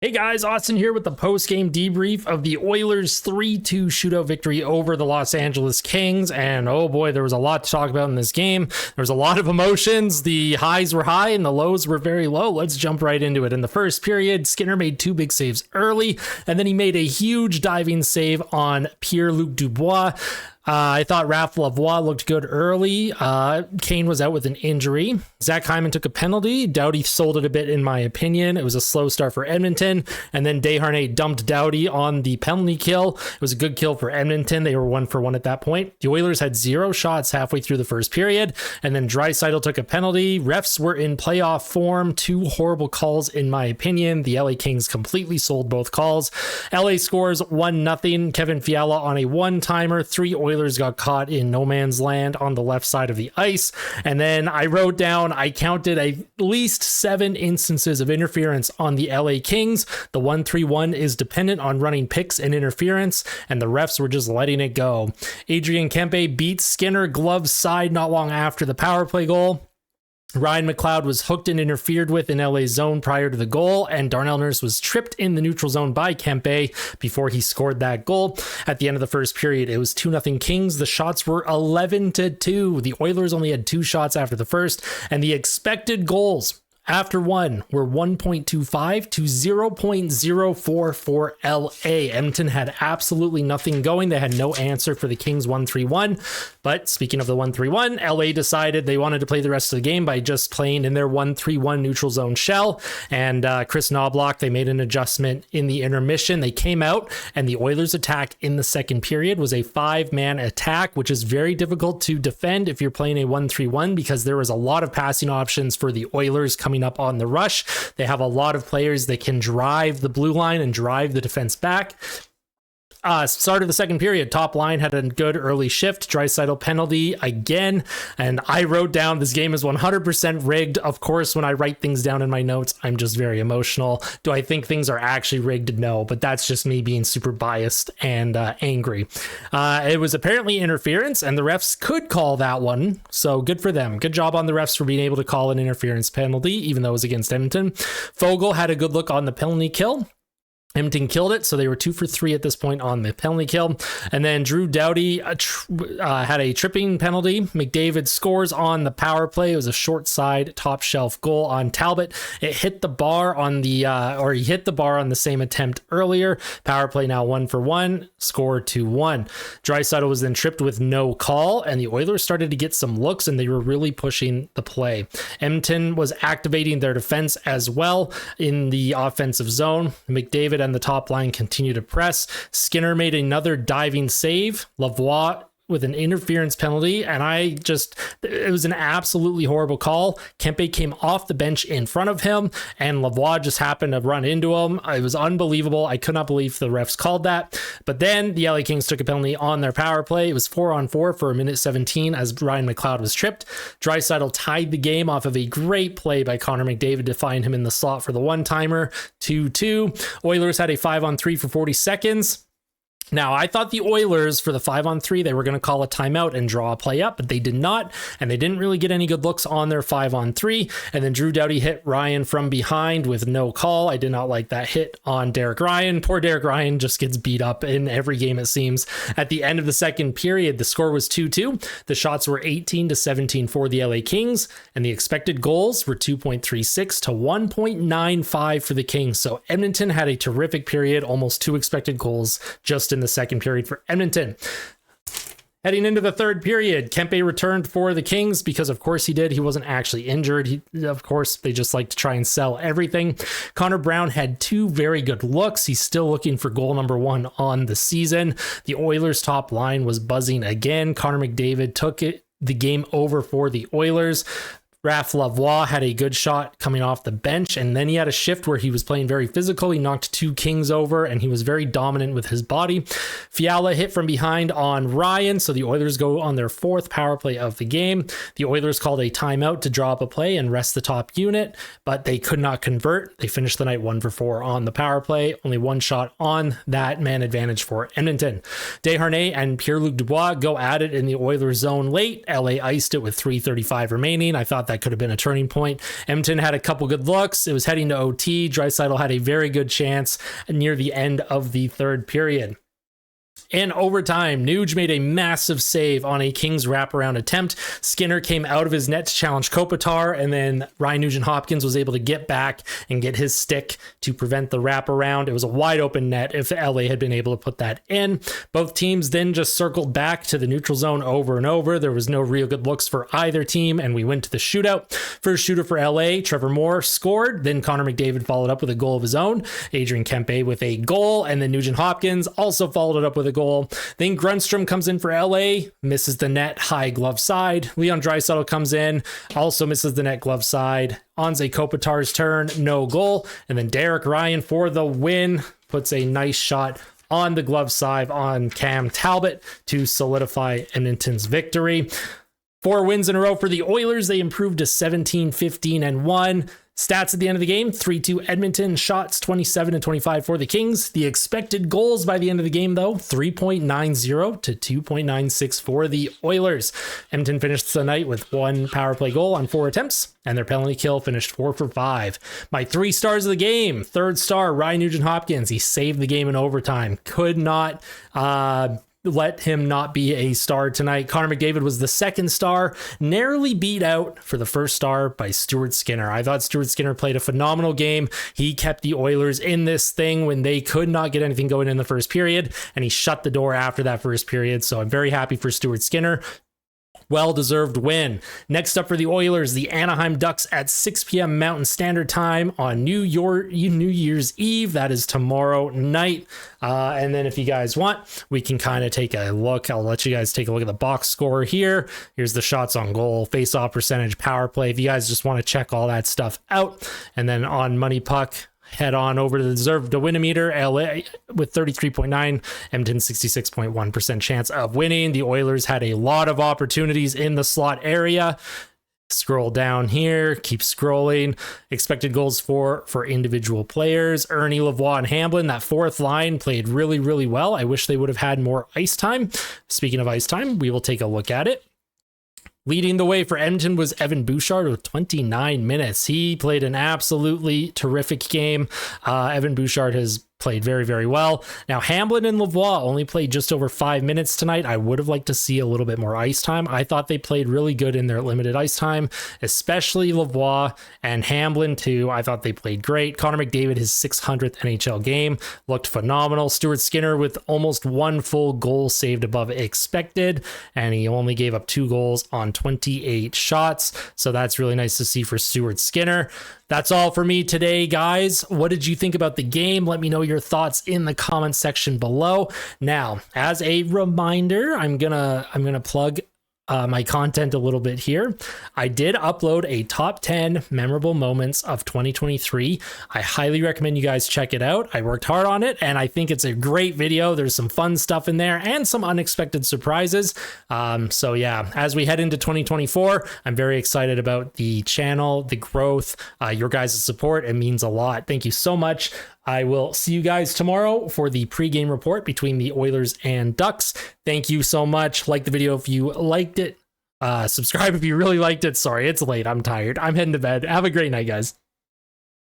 Hey guys, Austin here with the post-game debrief of the Oilers 3-2 shootout victory over the Los Angeles Kings. And oh boy, there was a lot to talk about in this game. There was a lot of emotions. The highs were high and the lows were very low. Let's jump right into it. In the first period, Skinner made two big saves early, and then he made a huge diving save on Pierre-Luc Dubois. I thought Raph Lavoie looked good early. Kane was out with an injury. Zach Hyman took a penalty. Doughty sold it a bit, in my opinion. It was a slow start for Edmonton. And then Desharnais dumped Doughty on the penalty kill. It was a good kill for Edmonton. They were 1-for-1 at that point. The Oilers had 0 shots halfway through the first period. And then Draisaitl took a penalty. Refs were in playoff form. 2 horrible calls, in my opinion. The LA Kings completely sold both calls. LA scores 1-0. Kevin Fiala on a one-timer. 3 Oilers got caught in no man's land on the left side of the ice. And then I wrote down, I counted at least 7 instances of interference on the LA Kings. The 1-3-1 is dependent on running picks and interference, and the refs were just letting it go. Adrian Kempe beat Skinner glove side not long after the power play goal. Ryan McLeod was hooked and interfered with in LA's zone prior to the goal, and Darnell Nurse was tripped in the neutral zone by Kempe before he scored that goal. At the end of the first period, it was 2-0 Kings. The shots were 11-2. The Oilers only had 2 shots after the first, and the expected goals after one were 1.25 to 0.04 for LA. Edmonton had absolutely nothing going. They had no answer for the Kings 1-3-1. But speaking of the 1-3-1, LA decided they wanted to play the rest of the game by just playing in their 1-3-1 neutral zone shell. And Chris Knobloch, they made an adjustment in the intermission. They came out, and the Oilers' attack in the second period was a 5-man attack, which is very difficult to defend if you're playing a 1-3-1 because there was a lot of passing options for the Oilers coming up on the rush. They have a lot of players that can drive the blue line and drive the defense back. Start of the second period, top line had a good early shift. Draisaitl penalty again, and I wrote down this game is 100% rigged. Of course, when I write things down in my notes, I'm just very emotional. Do I think things are actually rigged? No, but that's just me being super biased and angry. It was apparently interference, and the refs could call that one, so good for them. Good job on the refs for being able to call an interference penalty, even though it was against Edmonton. Fogel had a good look on the penalty kill. Edmonton killed it, so they were 2 for 3 at this point on the penalty kill. And then Drew Doughty had a tripping penalty. McDavid scores on the power play. It was a short side top shelf goal on Talbot. It hit the bar on the he hit the bar on the same attempt earlier. Power play now 1-for-1, score 2-1. Draisaitl was then tripped with no call, and the Oilers started to get some looks, and they were really pushing the play. Edmonton was activating their defense as well in the offensive zone. McDavid and the top line continue to press. Skinner made another diving save. Lavoie with an interference penalty, and it was an absolutely horrible call. Kempe came off the bench in front of him, and Lavoie just happened to run into him. It was unbelievable. I could not believe the refs called that. But then the LA Kings took a penalty on their power play. It was 4-on-4 for a minute 17 as Ryan McLeod was tripped. Draisaitl tied the game off of a great play by Connor McDavid to find him in the slot for the one-timer. 2-2. Oilers had a 5-on-3 for 40 seconds. Now, I thought the Oilers, for the 5-on-3, they were going to call a timeout and draw a play up, but they did not, and they didn't really get any good looks on their 5-on-3, and then Drew Doughty hit Ryan from behind with no call. I did not like that hit on Derek Ryan. Poor Derek Ryan just gets beat up in every game, it seems. At the end of the second period, the score was 2-2. The shots were 18-17 for the LA Kings, and the expected goals were 2.36 to 1.95 for the Kings. So Edmonton had a terrific period, almost 2 expected goals just in the second period for Edmonton. Heading into the third period, Kempe returned for the Kings because of course he did. He wasn't actually injured. Of course, they just like to try and sell everything. Connor Brown had 2 very good looks. He's still looking for goal number 1 on the season. The Oilers' top line was buzzing again. Connor McDavid took the game over for the Oilers. Raph Lavoie had a good shot coming off the bench, and then he had a shift where he was playing very physical. He knocked 2 Kings over, and he was very dominant with his body. Fiala hit from behind on Ryan, so the Oilers go on their 4th power play of the game. The Oilers called a timeout to draw up a play and rest the top unit, but they could not convert. They finished the night 1 for 4 on the power play. Only 1 shot on that man advantage for Edmonton. Desharnais and Pierre-Luc Dubois go at it in the Oilers zone late. LA iced it with 3:35 remaining. I thought that could have been a turning point. Edmonton had a couple good looks. It was heading to OT. Draisaitl had a very good chance near the end of the third period. In overtime, Nuge made a massive save on a Kings wraparound attempt. Skinner came out of his net to challenge Kopitar, and then Ryan Nugent-Hopkins was able to get back and get his stick to prevent the wraparound. It was a wide open net if LA had been able to put that in. Both teams then just circled back to the neutral zone over and over. There was no real good looks for either team, and we went to the shootout. First shooter for LA, Trevor Moore, scored. Then Connor McDavid followed up with a goal of his own. Adrian Kempe with a goal, and then Nugent-Hopkins also followed it up with a goal. Then Grundstrom comes in for LA, misses the net, high glove side. Leon Draisaitl comes in, also misses the net, glove side. Anze Kopitar's turn, no goal. And then Derek Ryan for the win, puts a nice shot on the glove side on Cam Talbot to solidify Edmonton's victory. 4 wins in a row for the Oilers. They improved to 17-15-1. Stats at the end of the game, 3-2 Edmonton, shots 27-25 for the Kings. The expected goals by the end of the game, though, 3.90 to 2.96 for the Oilers. Edmonton finished the night with 1 power play goal on 4 attempts, and their penalty kill finished 4 for 5. My 3 stars of the game, third star, Ryan Nugent-Hopkins. He saved the game in overtime. Could not let him not be a star tonight. Connor McDavid was the second star, narrowly beat out for the first star by Stuart Skinner. I thought Stuart Skinner played a phenomenal game. He kept the Oilers in this thing when they could not get anything going in the first period, and he shut the door after that first period. So I'm very happy for Stuart Skinner. Well-deserved win. Next up for the Oilers, the Anaheim Ducks at 6 p.m. Mountain Standard Time on New Year's Eve. That is tomorrow night. And then if you guys want, we can kind of take a look. I'll let you guys take a look at the box score here. Here's the shots on goal, face-off percentage, power play. If you guys just want to check all that stuff out. And then on Money Puck, head on over to the deserve to win meter. LA with 33.9, Edmonton 66.1% chance of winning. The Oilers had a lot of opportunities in the slot area. Scroll down here, keep scrolling. Expected goals for individual players. Ernie, Lavoie, and Hamblin, that fourth line played really, really well. I wish they would have had more ice time. Speaking of ice time, we will take a look at it. Leading the way for Edmonton was Evan Bouchard with 29 minutes. He played an absolutely terrific game. Evan Bouchard has played very, very well. Now, Hamblin and Lavoie only played just over 5 minutes tonight. I would have liked to see a little bit more ice time. I thought they played really good in their limited ice time, especially Lavoie and Hamblin too. I thought they played great. Connor McDavid, his 600th NHL game, looked phenomenal. Stuart Skinner with almost 1 full goal saved above expected, and he only gave up 2 goals on 28 shots. So that's really nice to see for Stuart Skinner. That's all for me today, guys. What did you think about the game? Let me know your thoughts in the comment section below. Now, as a reminder, I'm gonna plug my content a little bit here. I did upload a top 10 memorable moments of 2023. I highly recommend you guys check it out. I worked hard on it, and I think it's a great video. There's some fun stuff in there and some unexpected surprises. So yeah, as we head into 2024, I'm very excited about the channel, the growth, your guys' support. It means a lot. Thank you so much. I will see you guys tomorrow for the pregame report between the Oilers and Ducks. Thank you so much. Like the video if you liked it. Subscribe if you really liked it. Sorry, it's late. I'm tired. I'm heading to bed. Have a great night, guys.